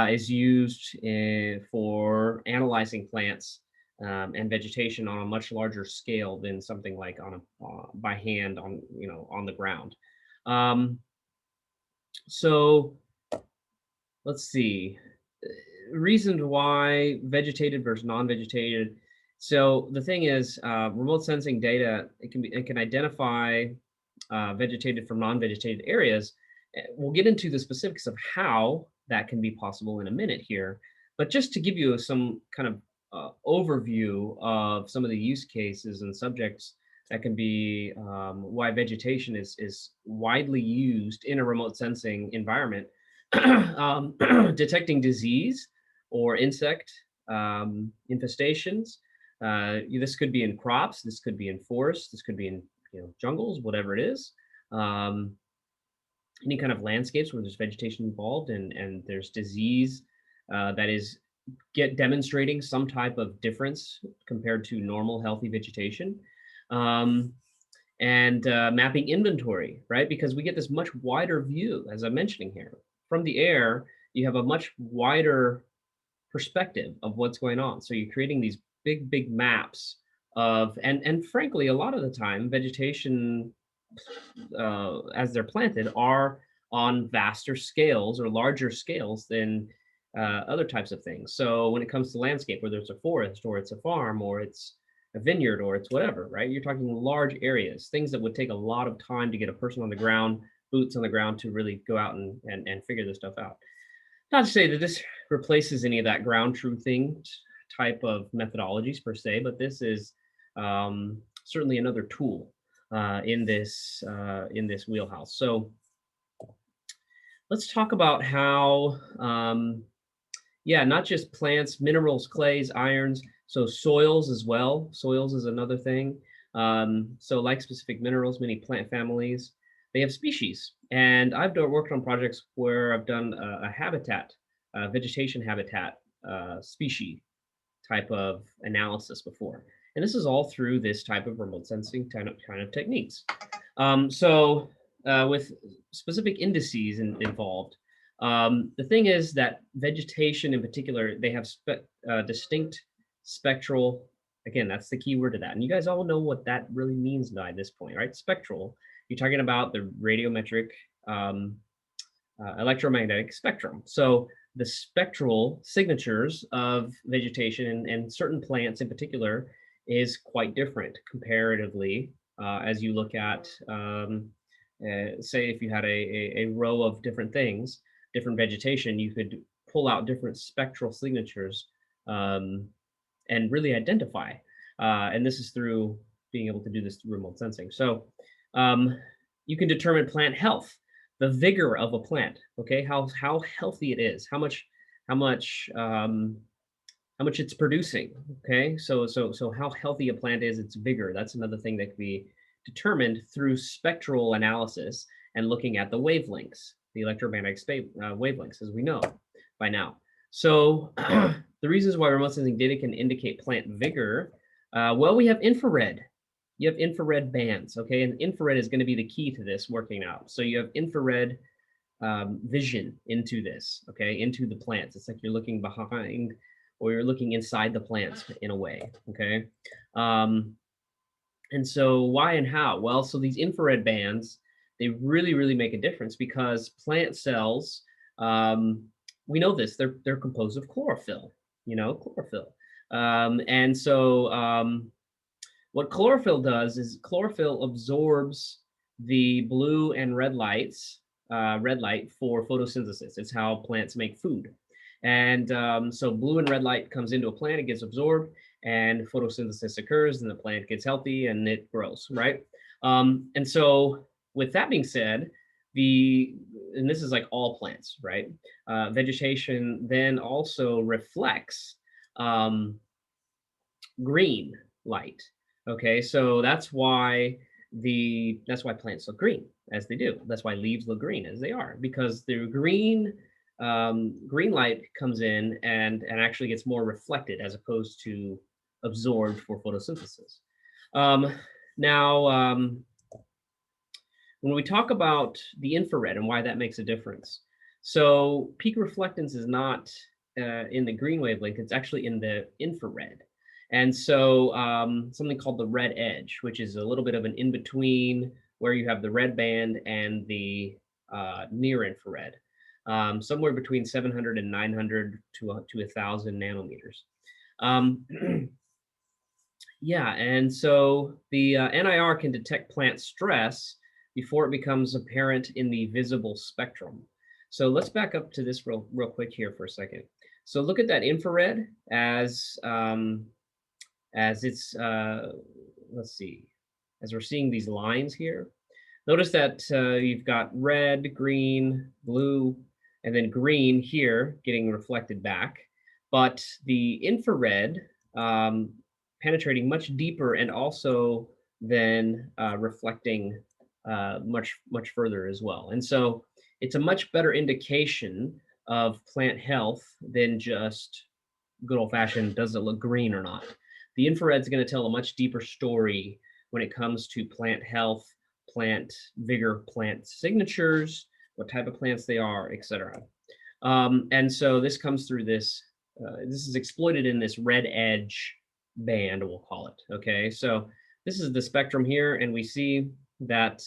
is used for analyzing plants and vegetation on a much larger scale than something like on a by hand on on the ground. Um, so let's see. Reasons why vegetated versus non-vegetated. So the thing is, remote sensing data, it can identify vegetated from non-vegetated areas. We'll get into the specifics of how that can be possible in a minute here. But just to give you some kind of overview of some of the use cases and subjects that can be why vegetation is widely used in a remote sensing environment, detecting disease or insect infestations. This could be in crops, this could be in forests, this could be in jungles, whatever it is. Um, any kind of landscapes where there's vegetation involved and there's disease that is demonstrating some type of difference compared to normal healthy vegetation. Um, and mapping inventory, right? Because we get this much wider view, as I'm mentioning here. From the air, you have a much wider perspective of what's going on. So you're creating these big maps of, and frankly, a lot of the time, vegetation as they're planted are on vaster scales or larger scales than other types of things. So when it comes to landscape, whether it's a forest or it's a farm or it's a vineyard or it's whatever, right? You're talking large areas, things that would take a lot of time to get a person on the ground, boots on the ground to really go out and figure this stuff out. Not to say that this replaces any of that ground truthing type of methodologies per se, but this is certainly another tool in this wheelhouse. So let's talk about how, yeah, not just plants, minerals, clays, irons, so soils as well. Soils is another thing. So like specific minerals, many plant families, they have species. And I've worked on projects where I've done a habitat, vegetation habitat species type of analysis before. And this is all through this type of remote sensing kind of techniques. With specific indices involved, the thing is that vegetation in particular, they have distinct spectral, again, that's the key word to that. And you guys all know what that really means by this point, right? Spectral, you're talking about the radiometric electromagnetic spectrum. So the spectral signatures of vegetation and certain plants in particular is quite different comparatively as you look at, say, if you had a row of different things, different vegetation, you could pull out different spectral signatures and really identify. And this is through being able to do this through remote sensing. So you can determine plant health, the vigor of a plant. Okay, how healthy it is, how much it's producing. Okay, so how healthy a plant is, its vigor. That's another thing that can be determined through spectral analysis and looking at the wavelengths, the electromagnetic wavelengths, as we know by now. So the reasons why remote sensing data can indicate plant vigor, well, we have infrared. You have infrared bands, okay? And infrared is going to be the key to this working out. So you have infrared vision into this, okay, into the plants. It's like you're looking behind or you're looking inside the plants in a way, okay? And so why and how? Well, so these infrared bands, they really make a difference because plant cells, we know this, they're composed of chlorophyll, chlorophyll. And so what chlorophyll does is chlorophyll absorbs the blue and red light for photosynthesis. It's how plants make food. And so blue and red light comes into a plant, it gets absorbed, and photosynthesis occurs, and the plant gets healthy and it grows, right? And so with that being said, and this is like all plants, right? Vegetation then also reflects green light. Okay, so that's why plants look green as they do. That's why leaves look green as they are, because the green light comes in and actually gets more reflected as opposed to absorbed for photosynthesis. Now, when we talk about the infrared and why that makes a difference, So peak reflectance is not in the green wavelength, it's actually in the infrared. And so something called the red edge, which is a little bit of an in between where you have the red band and the near infrared, somewhere between 700 and 900 to 1,000 nanometers. Um, yeah, and so the NIR can detect plant stress before it becomes apparent in the visible spectrum. So let's back up to this real quick here for a second. So look at that infrared as it's let's see, as we're seeing these lines here. Notice that you've got red, green, blue, and then green here getting reflected back. But the infrared penetrating much deeper and also then reflecting much further as well. And so it's a much better indication of plant health than just good old fashioned does it look green or not. The infrared is going to tell a much deeper story when it comes to plant health, plant vigor, plant signatures, what type of plants they are, etc. And so this comes through this. This is exploited in this red edge band, we'll call it. Okay, so this is the spectrum here, and we see that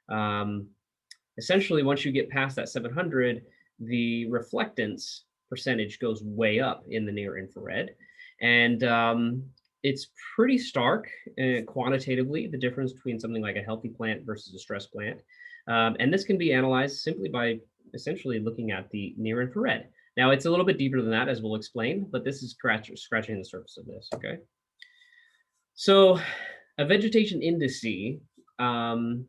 um, essentially once you get past that 700, the reflectance percentage goes way up in the near infrared. And it's pretty stark quantitatively, the difference between something like a healthy plant versus a stressed plant. And this can be analyzed simply by essentially looking at the near infrared. Now, it's a little bit deeper than that, as we'll explain, but this is scratching the surface of this, okay? So a vegetation indice, um,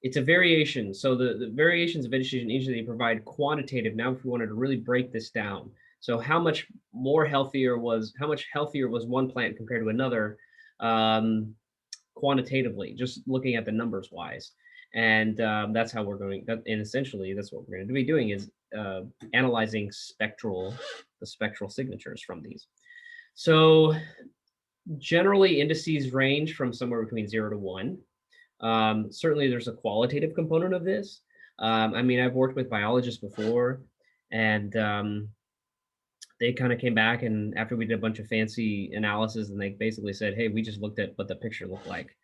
it's a variation. So the variations of vegetation indices provide quantitative. Now, if we wanted to really break this down, so how much healthier was one plant compared to another, um, quantitatively, just looking at the numbers wise. And that's how we're going. And essentially, that's what we're going to be doing is analyzing the spectral signatures from these. So generally, indices range from somewhere between 0 to 1. Certainly, there's a qualitative component of this. I mean, I've worked with biologists before, and they kind of came back and after we did a bunch of fancy analysis, and they basically said, "Hey, we just looked at what the picture looked like,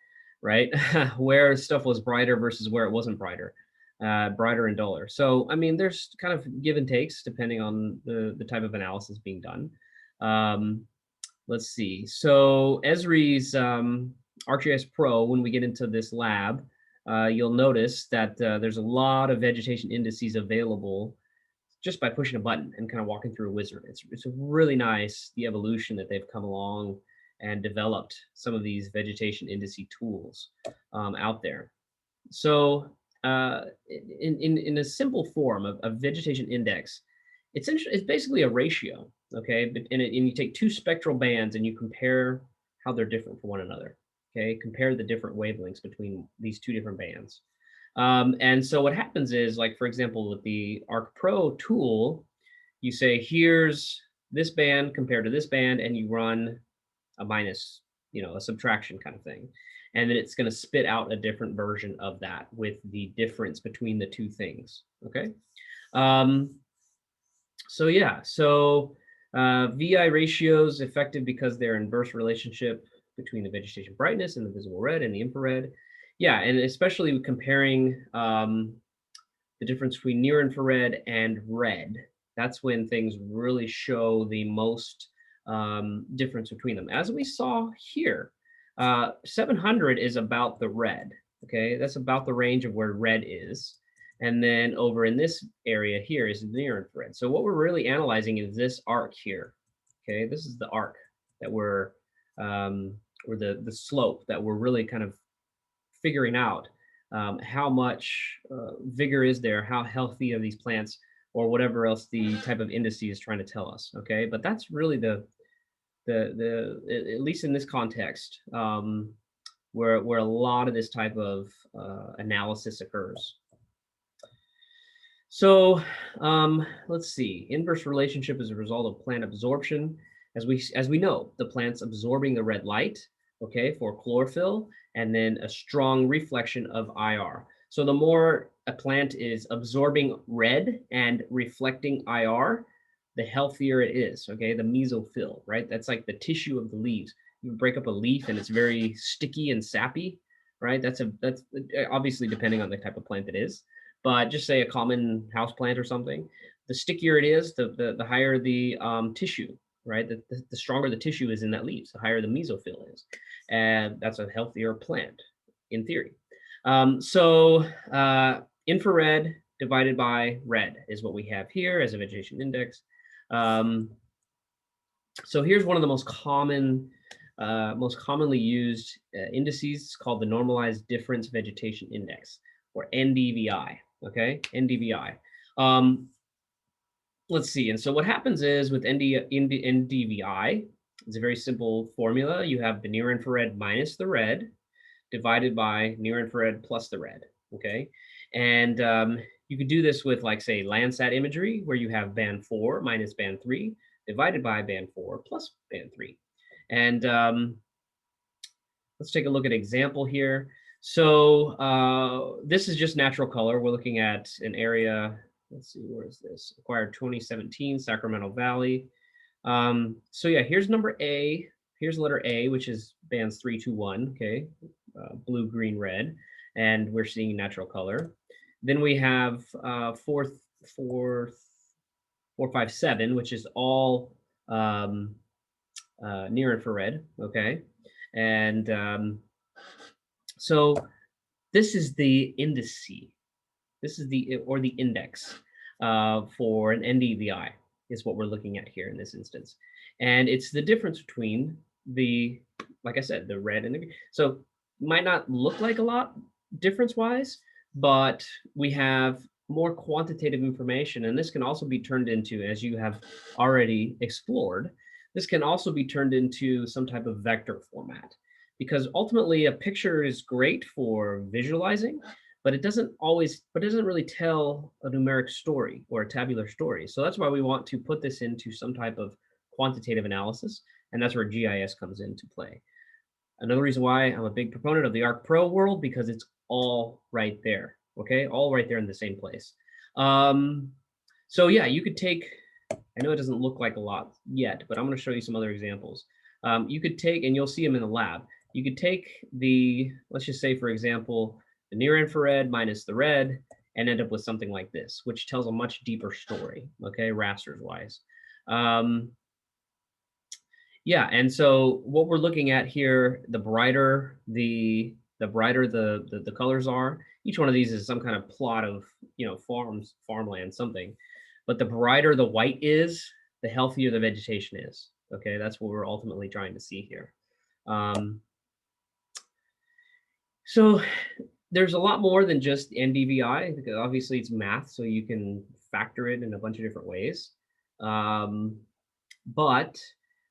right? Where stuff was brighter versus where it wasn't brighter and duller." So, I mean, there's kind of give and takes depending on the type of analysis being done. Um, let's see. So Esri's ArcGIS Pro, when we get into this lab, you'll notice that there's a lot of vegetation indices available just by pushing a button and kind of walking through a wizard. It's really nice, the evolution that they've come along and developed some of these vegetation indice tools out there. So in a simple form of a vegetation index, it's basically a ratio, okay? And you take two spectral bands and you compare how they're different from one another, okay? Compare the different wavelengths between these two different bands. And so what happens is, like, for example, with the Arc Pro tool, you say, here's this band compared to this band, and you run a minus, a subtraction kind of thing. And then it's going to spit out a different version of that with the difference between the two things, okay? So yeah, so VI ratios effective because they're inverse relationship between the vegetation brightness and the visible red and the infrared. Yeah, and especially comparing the difference between near infrared and red. That's when things really show the most difference between them. As we saw here, 700 is about the red. Okay, that's about the range of where red is. And then over in this area here is near infrared. So what we're really analyzing is this arc here. Okay, this is the arc that we're, or the slope that we're really kind of figuring out how much vigor is there, how healthy are these plants, or whatever else the type of indice is trying to tell us. Okay, but that's really the at least in this context where a lot of this type of analysis occurs. So let's see. Inverse relationship is a result of plant absorption. As we know, the plant's absorbing the red light, okay, for chlorophyll, and then a strong reflection of IR. So the more a plant is absorbing red and reflecting IR, the healthier it is. Okay, the mesophyll, right? That's like the tissue of the leaves. You break up a leaf and it's very sticky and sappy, right? That's obviously depending on the type of plant it is, but just say a common house plant or something. The stickier it is, the higher the tissue, right? The stronger the tissue is in that leaf, the higher the mesophyll is, and that's a healthier plant in theory. Infrared divided by red is what we have here as a vegetation index. Um, so here's one of the most commonly used indices. It's called the Normalized Difference Vegetation Index, or NDVI. Okay, NDVI. Um, let's see. And so what happens is with NDVI, it's a very simple formula. You have the near infrared minus the red divided by near infrared plus the red. Okay, and you could do this with, like, say, Landsat imagery, where you have band 4 minus band 3 divided by band 4 plus band 3. And let's take a look at an example here. So this is just natural color. We're looking at an area. Let's see, where is this? Acquired 2017, Sacramento Valley. So yeah, here's number A. Here's letter A, which is bands 3, 2, 1. Okay, blue, green, red, and we're seeing natural color. Then we have 4, 5, 7, which is all near infrared. Okay, and so this is the indice. This is the index for an NDVI is what we're looking at here in this instance. And it's the difference between the, like I said, the red and the green. So might not look like a lot difference wise, but we have more quantitative information. And this can also be turned into, as you have already explored, this can also be turned into some type of vector format, because ultimately a picture is great for visualizing, but it doesn't really tell a numeric story or a tabular story. So that's why we want to put this into some type of quantitative analysis, and that's where GIS comes into play. Another reason why I'm a big proponent of the Arc Pro world, because it's all right there. Okay, all right there in the same place. So yeah, you could take, I know it doesn't look like a lot yet, but I'm going to show you some other examples. You could take, and you'll see them in the lab, you could take the, let's just say, for example, the near infrared minus the red, and end up with something like this, which tells a much deeper story, okay, rasters wise. Yeah, and so what we're looking at here, the brighter the colors are. Each one of these is some kind of plot of, farmland, something. But the brighter the white is, the healthier the vegetation is. Okay, that's what we're ultimately trying to see here. So there's a lot more than just NDVI, because obviously it's math, so you can factor it in a bunch of different ways. But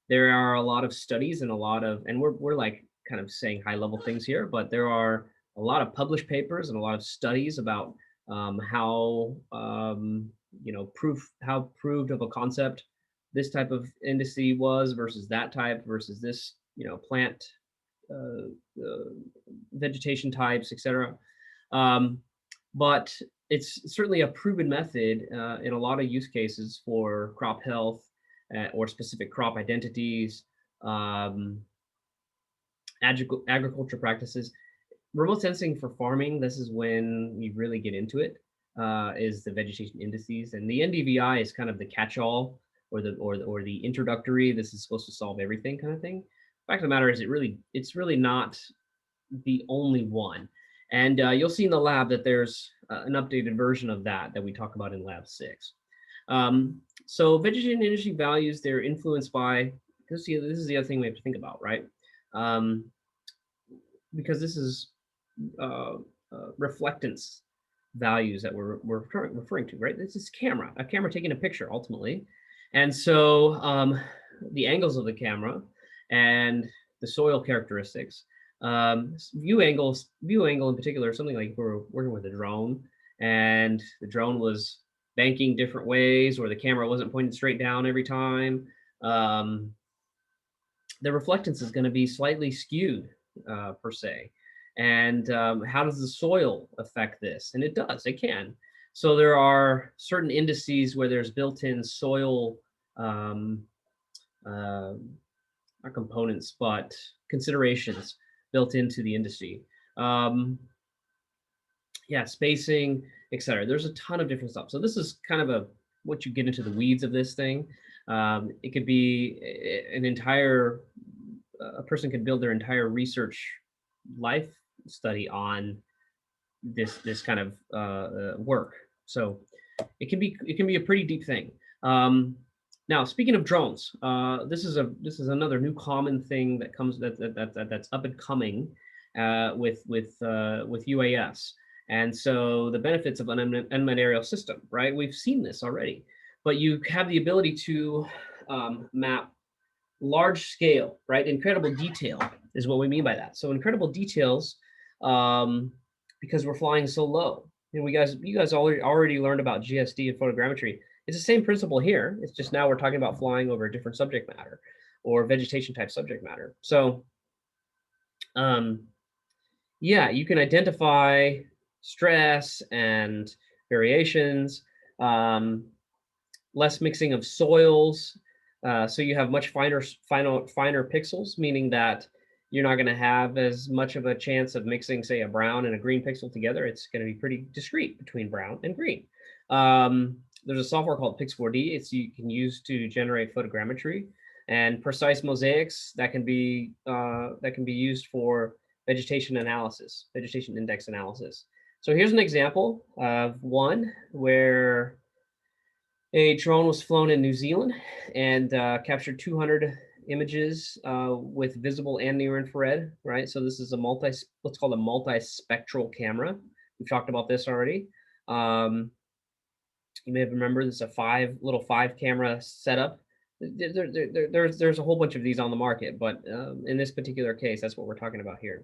there are a lot of studies and we're like kind of saying high level things here, but there are a lot of published papers and a lot of studies about how how proved of a concept this type of indice was versus that type versus this plant vegetation types, etc. But it's certainly a proven method in a lot of use cases for crop health or specific crop identities, agriculture practices. Remote sensing for farming, this is when you really get into it, is the vegetation indices. And the NDVI is kind of the catch-all or the introductory, this is supposed to solve everything kind of thing. Fact of the matter is, it's really not the only one. And you'll see in the lab that there's an updated version of that we talk about in lab 6. So vegetation industry values, they're influenced by, this is the other thing we have to think about, right? Because this is reflectance values that we're referring to, right? This is a camera taking a picture ultimately. And so the angles of the camera and the soil characteristics, view angle in particular, something like we're working with a drone and the drone was banking different ways, or the camera wasn't pointing straight down every time. The reflectance is going to be slightly skewed per se. And how does the soil affect this? And it does, it can. So there are certain indices where there's built-in soil, um, uh, not components, but considerations built into the indice. Um, yeah, spacing, etc. There's a ton of different stuff. So this is kind of a once you get into the weeds of this thing, it could be an entire a person could build their entire research life study on this kind of work. So it can be a pretty deep thing. Now, speaking of drones, this is another new common thing that comes that's up and coming with UAS. And so the benefits of an unmanned aerial system, right? We've seen this already, but you have the ability to map large scale, right? Incredible detail is what we mean by that. So incredible details, um, because we're flying so low. And you guys already learned about GSD and photogrammetry. It's the same principle here. It's just now we're talking about flying over a different subject matter or vegetation type subject matter. So, um, yeah, you can identify stress and variations. Um, Less mixing of soils. So you have much finer pixels, meaning that you're not going to have as much of a chance of mixing, say, a brown and a green pixel together. It's going to be pretty discrete between brown and green. There's a software called Pix4D. You can use to generate photogrammetry and precise mosaics that can be used for vegetation analysis, vegetation index analysis. So here's an example of one where a drone was flown in New Zealand and captured 200 images with visible and near infrared, right? So this is what's called a multi-spectral camera. We've talked about this already. Um, you may have remembered this is a five camera setup. There's a whole bunch of these on the market, but in this particular case, that's what we're talking about here.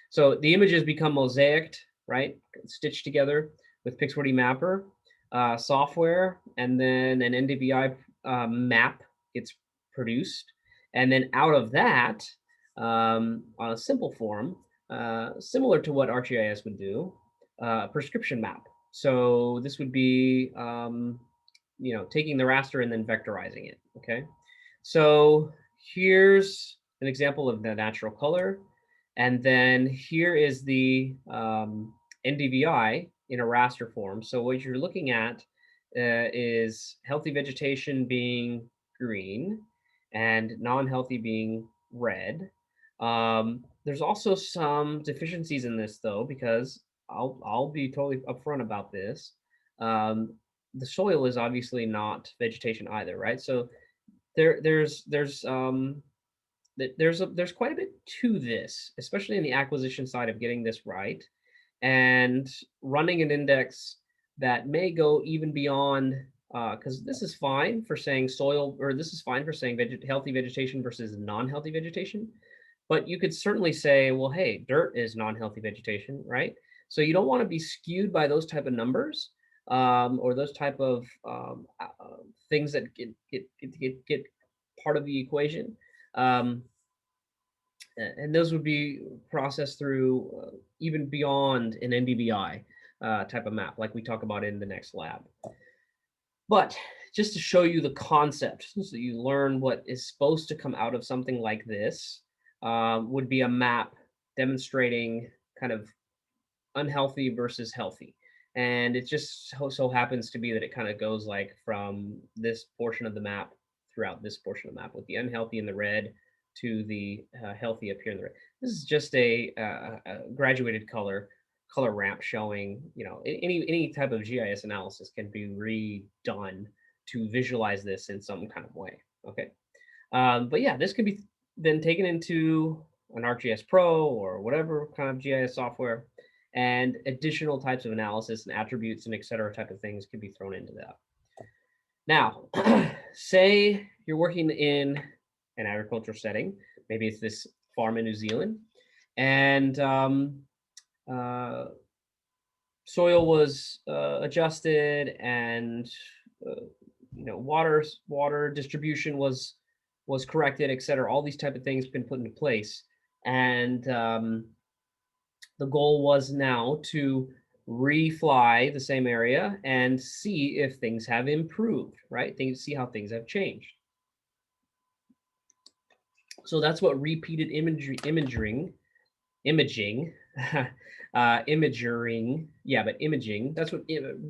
So the images become mosaicked, right? Stitched together with Pix4D Mapper software, and then an NDVI map gets produced. And then out of that, on a simple form, similar to what ArcGIS would do, prescription map. So this would be, taking the raster and then vectorizing it. Okay. So here's an example of the natural color. And then here is the NDVI in a raster form. So what you're looking at is healthy vegetation being green and non-healthy being red. There's also some deficiencies in this though, because I'll be totally upfront about this. Um, the soil is obviously not vegetation either, right? So there's quite a bit to this, especially in the acquisition side of getting this right, and running an index that may go even beyond, because this is fine for saying soil, or this is fine for saying healthy vegetation versus non-healthy vegetation, but you could certainly say, well, hey, dirt is non-healthy vegetation, right? So you don't want to be skewed by those type of numbers, or those type of things that get part of the equation. Um, and those would be processed through even beyond an NDVI type of map, like we talk about in the next lab. But just to show you the concept, so you learn what is supposed to come out of something like this, would be a map demonstrating kind of unhealthy versus healthy. And it just so happens to be that it kind of goes like from this portion of the map throughout this portion of the map, with the unhealthy in the red to the healthy up here in the red. This is just a graduated color ramp showing, any type of GIS analysis can be redone to visualize this in some kind of way. Okay. But yeah, this can be then taken into an ArcGIS Pro or whatever kind of GIS software, and additional types of analysis and attributes and et cetera type of things can be thrown into that. Now, say you're working in an agriculture setting, maybe it's this farm in New Zealand, and soil was adjusted, and water distribution was corrected, et cetera. All these type of things been put into place, and The goal was now to refly the same area and see if things have improved, right? See how things have changed. So that's what repeated imaging, imaging, yeah, but imaging, that's what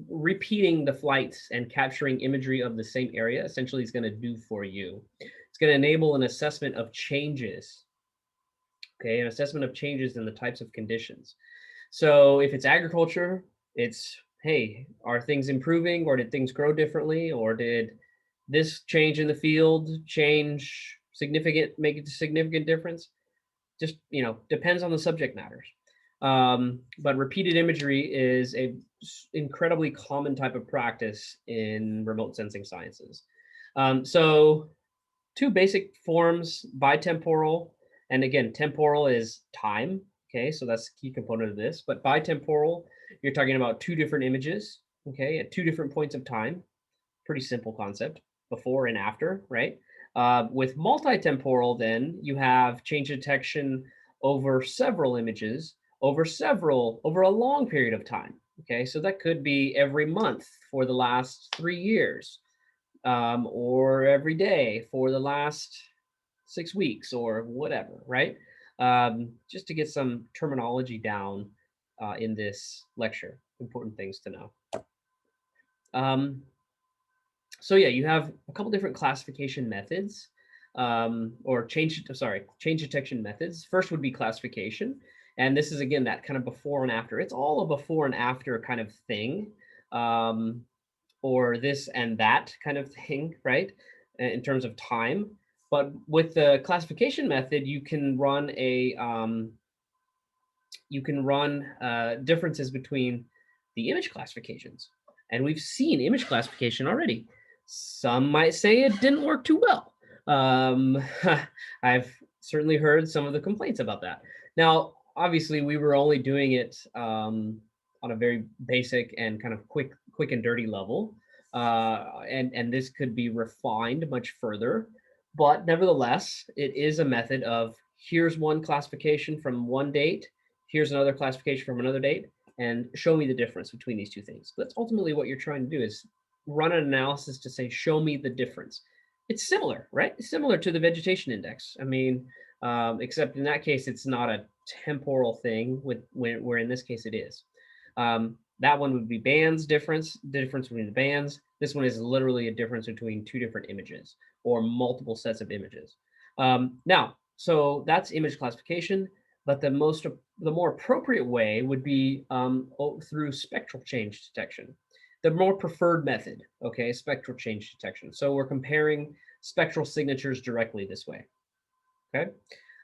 repeating the flights and capturing imagery of the same area essentially is going to do for you. It's going to enable an assessment of changes, okay, an assessment of changes in the types of conditions. So if it's agriculture, it's, hey, are things improving, or did things grow differently, or did this change in the field make a significant difference? Just, depends on the subject matters. But repeated imagery is a incredibly common type of practice in remote sensing sciences. So two basic forms, bitemporal, and again, temporal is time. Okay, so that's the key component of this. But bitemporal, you're talking about two different images, okay, at two different points of time. Pretty simple concept, before and after, right? With multitemporal, then you have change detection over several images, over a long period of time. Okay, so that could be every month for the last 3 years, or every day for the last 6 weeks, or whatever, right? Just to get some terminology down in this lecture, important things to know. So yeah, you have a couple different classification methods, or change detection methods. First would be classification, and this is again that kind of before and after. It's all a before and after kind of thing, or this and that kind of thing, right? In terms of time. But with the classification method, you can run differences between the image classifications. And we've seen image classification already. Some might say it didn't work too well. I've certainly heard some of the complaints about that. Now, obviously, we were only doing it on a very basic and kind of quick and dirty level. And this could be refined much further. But nevertheless, it is a method of, here's one classification from one date, here's another classification from another date, and show me the difference between these two things. But that's ultimately what you're trying to do, is run an analysis to say, show me the difference. It's similar, right? It's similar to the vegetation index. I mean, except in that case, it's not a temporal thing, where in this case it is. That one would be bands difference, the difference between the bands. This one is literally a difference between two different images or multiple sets of images. Now, so that's image classification, but the more appropriate way would be through spectral change detection, the more preferred method. Okay, spectral change detection. So we're comparing spectral signatures directly this way. Okay,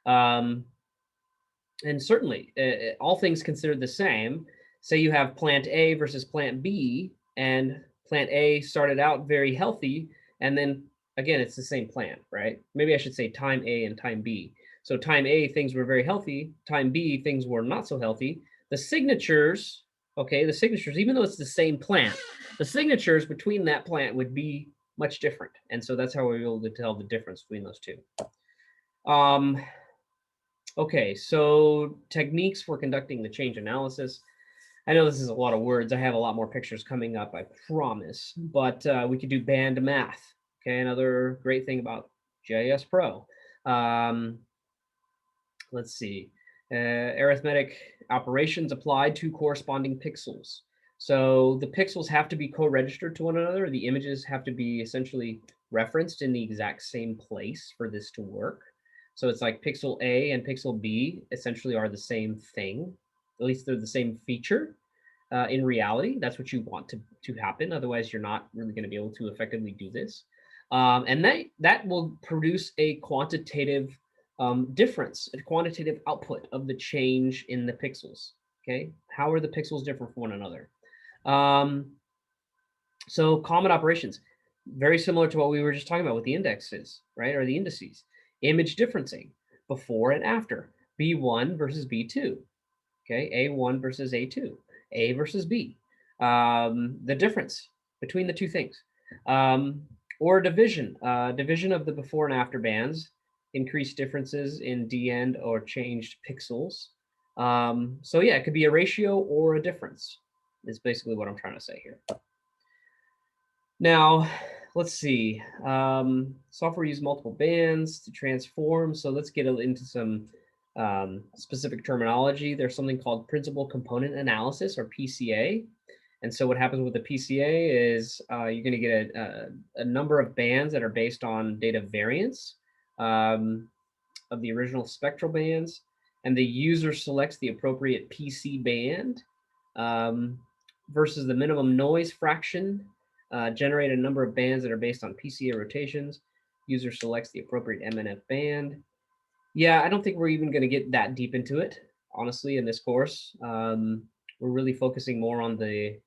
and certainly, all things considered the same, say you have plant A versus plant B, and plant A started out very healthy, and then again, it's the same plant, right? Maybe I should say time A and time B. So time A, things were very healthy. Time B, things were not so healthy. The signatures, okay, even though it's the same plant, the signatures between that plant would be much different. And so that's how we're able to tell the difference between those two. Okay, so techniques for conducting the change analysis. I know this is a lot of words. I have a lot more pictures coming up, I promise. But we could do band math. Okay, another great thing about GIS Pro. Let's see. Arithmetic operations applied to corresponding pixels. So the pixels have to be co-registered to one another. The images have to be essentially referenced in the exact same place for this to work. So it's like pixel A and pixel B essentially are the same thing. At least they're the same feature. In reality, that's what you want to happen. Otherwise, you're not really going to be able to effectively do this. And that will produce a quantitative difference, a quantitative output of the change in the pixels. Okay, how are the pixels different from one another? So common operations, very similar to what we were just talking about with the indexes, right? Or the indices. Image differencing, before and after, B1 versus B2, okay? A1 versus A2, A versus B. The difference between the two things. Or division, division of the before and after bands, increased differences in D end or changed pixels. So yeah, it could be a ratio or a difference is basically what I'm trying to say here. Now, let's see. Software uses multiple bands to transform. So let's get into some specific terminology. There's something called principal component analysis, or PCA. And so what happens with the PCA is you're going to get a number of bands that are based on data variance of the original spectral bands, and the user selects the appropriate PC band um, versus the minimum noise fraction. Generate a number of bands that are based on PCA rotations. User selects the appropriate MNF band. Yeah, I don't think we're even going to get that deep into it, honestly, in this course. We're really focusing more on the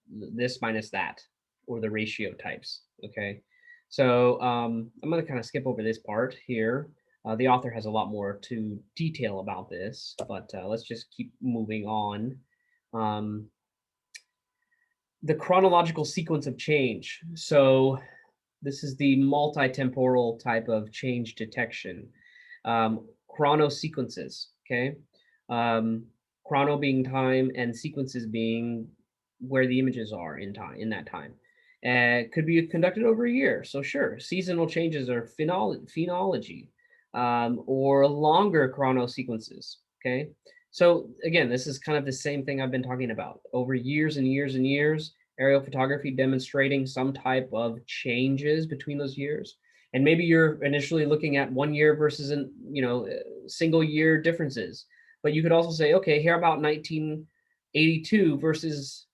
this minus that, or the ratio types. Okay, so I'm going to kind of skip over this part here. The author has a lot more to detail about this, but let's just keep moving on. Um, the chronological sequence of change. So this is the multi-temporal type of change detection. Chronosequences, okay? Chrono being time and sequences being where the images are in time, in that time. It could be conducted over a year. So sure, seasonal changes are phenology, or longer chrono sequences, okay? So again, this is kind of the same thing I've been talking about. Over years and years and years, aerial photography demonstrating some type of changes between those years. And maybe you're initially looking at 1 year versus single year differences. But you could also say, okay, here about 1982 versus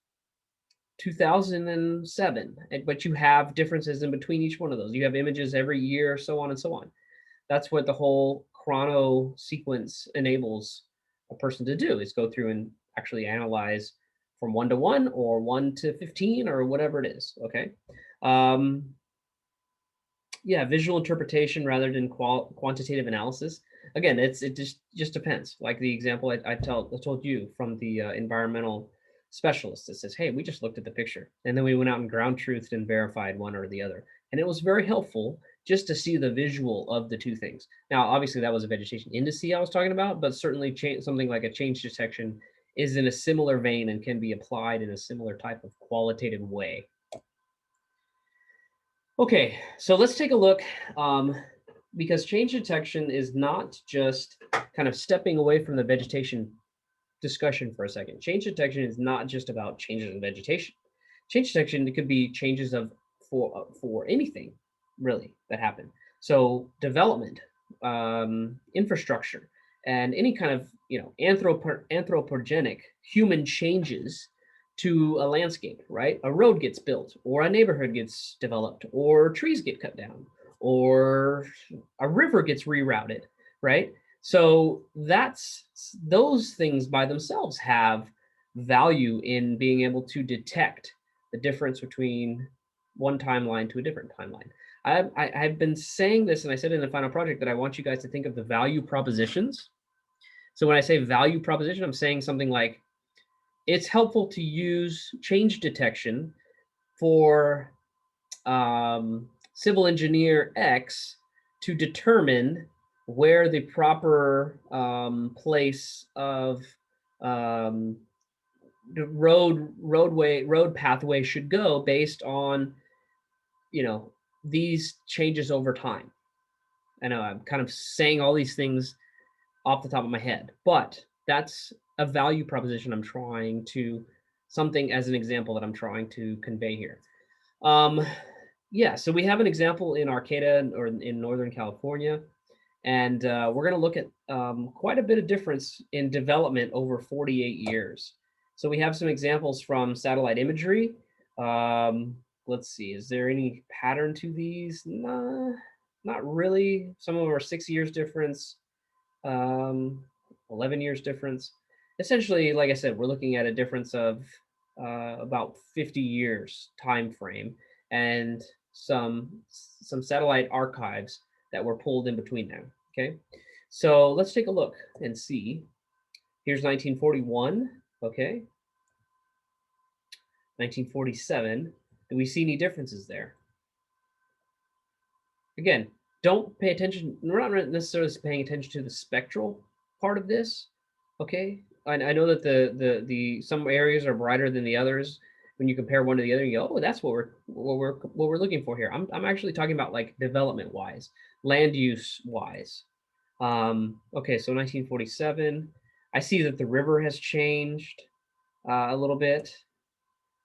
2007. But you have differences in between each one of those. You have images every year, so on and so on. That's what the whole chrono sequence enables a person to do, is go through and actually analyze from 1 to 1 or 1 to 15 or whatever it is. Okay. Um, yeah, visual interpretation rather than quantitative analysis. Again, it just depends. Like the example I told you from the environmental specialist that says, hey, we just looked at the picture and then we went out and ground truthed and verified one or the other. And it was very helpful just to see the visual of the two things. Now, obviously that was a vegetation indice I was talking about, but certainly something like a change detection is in a similar vein and can be applied in a similar type of qualitative way. Okay, so let's take a look, because change detection is not just kind of stepping away from the vegetation discussion for a second. Change detection is not just about changes in vegetation. Change detection, it could be changes for anything really that happen. So development, infrastructure, and any kind of anthropogenic human changes to a landscape, right? A road gets built, or a neighborhood gets developed, or trees get cut down, or a river gets rerouted, right? So those things by themselves have value in being able to detect the difference between one timeline to a different timeline. I've been saying this, and I said in the final project that I want you guys to think of the value propositions. So when I say value proposition, I'm saying something like, it's helpful to use change detection for civil engineer X to determine where the proper place of the road pathway should go based on these changes over time. I know I'm kind of saying all these things off the top of my head, but that's a value proposition I'm trying to, something as an example that I'm trying to convey here. Yeah, so we have an example in Arcata, or in Northern California, and we're going to look at quite a bit of difference in development over 48 years. So we have some examples from satellite imagery. Let's see, is there any pattern to these? Nah, not really. Some of them are 6 years difference, 11 years difference. Essentially, like I said, we're looking at a difference of about 50 years time frame, and some satellite archives that were pulled in between them. Okay, so let's take a look and see. Here's 1941. Okay, 1947. Do we see any differences there? Again, don't pay attention. We're not necessarily paying attention to the spectral part of this. Okay, I know that the some areas are brighter than the others. When you compare one to the other, you go, oh, that's what we're looking for here. I'm actually talking about like development wise, land use wise. Okay, so 1947, I see that the river has changed a little bit.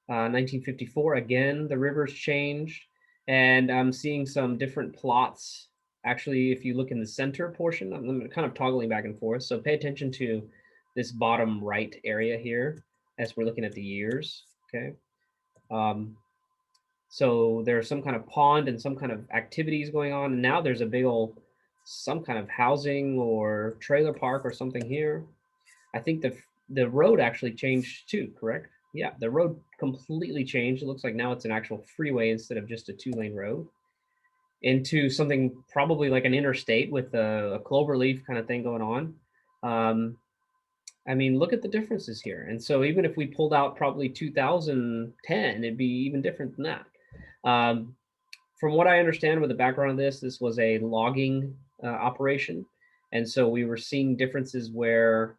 1954, again, the river's changed, and I'm seeing some different plots. Actually, if you look in the center portion, I'm kind of toggling back and forth. So pay attention to this bottom right area here as we're looking at the years. Okay. Um, so there's some kind of pond and some kind of activities going on. And now there's a big old, some kind of housing or trailer park or something here. I think the road actually changed too, correct? Yeah, the road completely changed. It looks like now it's an actual freeway instead of just a two-lane road into something probably like an interstate with a clover leaf kind of thing going on. Um, I mean, look at the differences here. And so even if we pulled out probably 2010, it'd be even different than that. Um, from what I understand with the background of this was a logging operation. And so we were seeing differences where,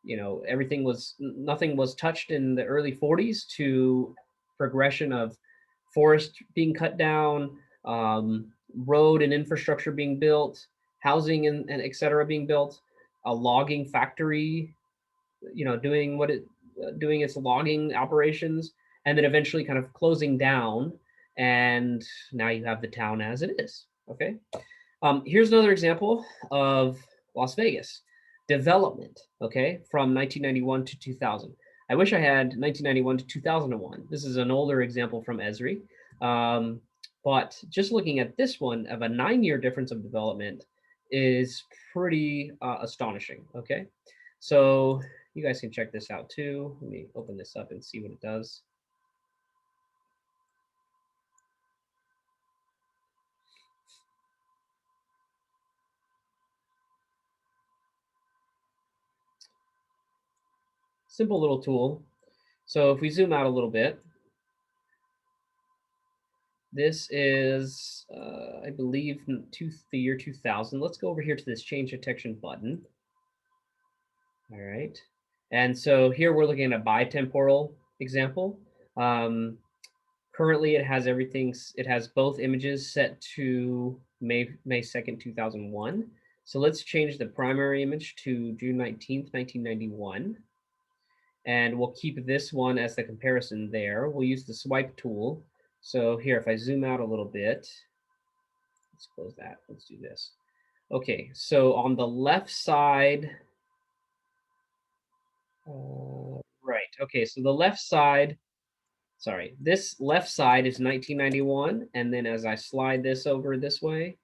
nothing was touched in the early 40s to progression of forest being cut down, road and infrastructure being built, housing and et cetera being built, a logging factory, doing its logging operations, and then eventually kind of closing down. And now you have the town as it is. Okay. Here's another example of Las Vegas development. Okay, from 1991 to 2000. I wish I had 1991 to 2001. This is an older example from Esri. But just looking at this one of a 9-year difference of development is pretty astonishing. Okay, so you guys can check this out too. Let me open this up and see what it does. Simple little tool. So if we zoom out a little bit, this is, I believe, the year 2000. Let's go over here to this change detection button. All right. And so here we're looking at a bitemporal example. Currently, it has everything. It has both images set to May 2nd, 2001. So let's change the primary image to June 19th, 1991. And we'll keep this one as the comparison there. We'll use the swipe tool. So here, if I zoom out a little bit, let's close that. Let's do this. Okay, so on the left side, right. Okay, so the left side, sorry, this left side is 1991. And then as I slide this over this way,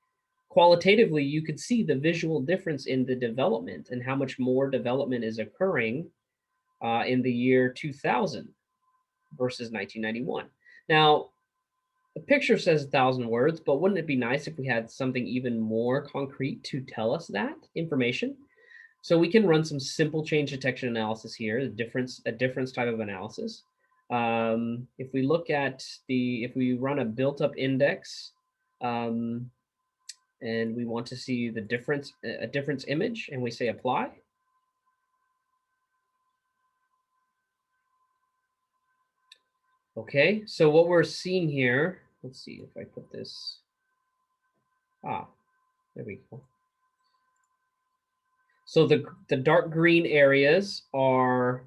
qualitatively, you could see the visual difference in the development and how much more development is occurring in the year 2000 versus 1991. Now, the picture says 1,000 words, but wouldn't it be nice if we had something even more concrete to tell us that information? So we can run some simple change detection analysis here, a difference type of analysis. If we look at if we run a built-up index, and we want to see the difference, a difference image, and we say apply. Okay, so what we're seeing here, let's see if I put this, there we go. So the dark green areas are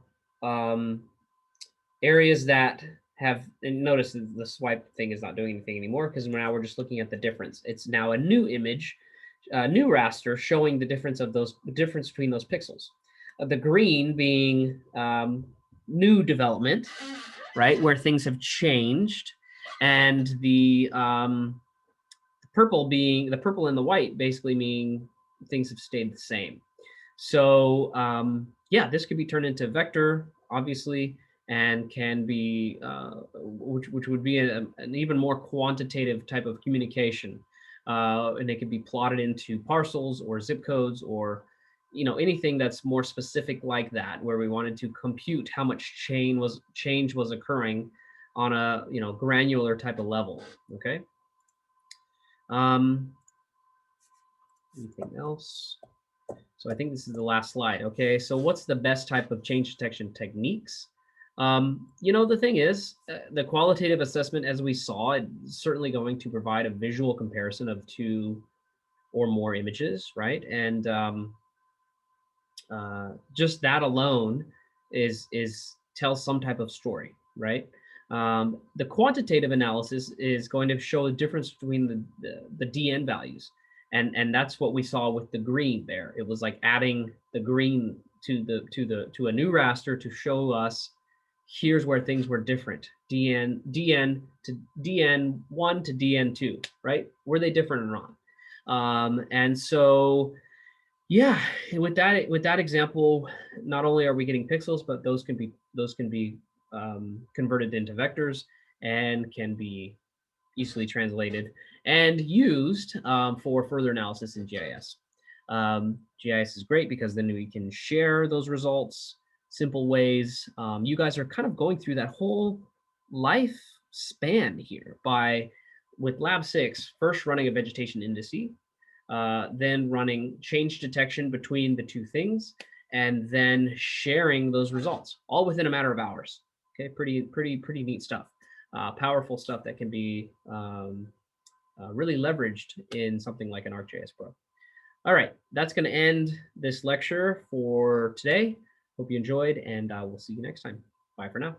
areas that have, and notice the swipe thing is not doing anything anymore because now we're just looking at the difference. It's now a new image, a new raster showing the difference between those pixels. The green being new development, right, where things have changed, and the purple and the white basically meaning things have stayed the same. So yeah, this could be turned into vector, obviously, and can be, which would be an even more quantitative type of communication. And it could be plotted into parcels or zip codes or anything that's more specific like that, where we wanted to compute how much change was occurring on a granular type of level. Okay. Anything else? So I think this is the last slide. Okay, so what's the best type of change detection techniques? The thing is, the qualitative assessment, as we saw, it's certainly going to provide a visual comparison of two or more images, right? And just that alone is tells some type of story, right? The quantitative analysis is going to show the difference between the DN values, and that's what we saw with the green there. It was like adding the green to a new raster to show us here's where things were different. DN to DN1 to DN2, right? Were they different or not? And so yeah, with that example, not only are we getting pixels, but those can be converted into vectors and can be easily translated and used for further analysis in GIS. GIS is great because then we can share those results, simple ways. You guys are kind of going through that whole life span here by with Lab 6, first running a vegetation indice, then running change detection between the two things, and then sharing those results all within a matter of hours. Okay, pretty neat stuff. Powerful stuff that can be really leveraged in something like an ArcGIS Pro. All right, that's going to end this lecture for today. Hope you enjoyed, and we'll see you next time. Bye for now.